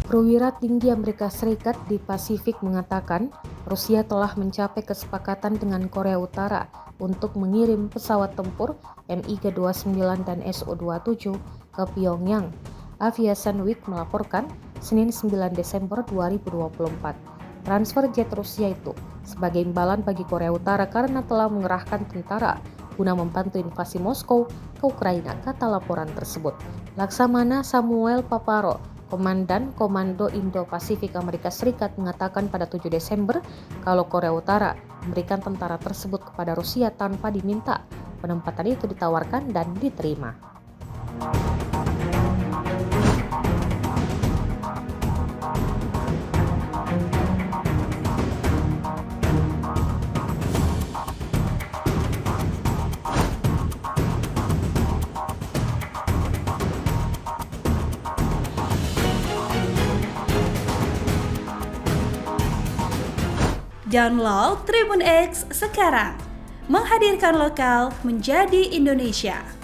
Perwira tinggi Amerika Serikat di Pasifik mengatakan Rusia telah mencapai kesepakatan dengan Korea Utara untuk mengirim pesawat tempur MiG-29 dan Su-27 ke Pyongyang. Aviation Week melaporkan Senin 9 Desember 2024. Transfer jet Rusia itu sebagai imbalan bagi Korea Utara karena telah mengerahkan tentara guna membantu invasi Moskow ke Ukraina, kata laporan tersebut. Laksamana Samuel Paparo, Komandan Komando Indo-Pasifik Amerika Serikat, mengatakan pada 7 Desember kalau Korea Utara memberikan tentara tersebut kepada Rusia tanpa diminta. Penempatan itu ditawarkan dan diterima. Download Tribun X sekarang, menghadirkan lokal menjadi Indonesia.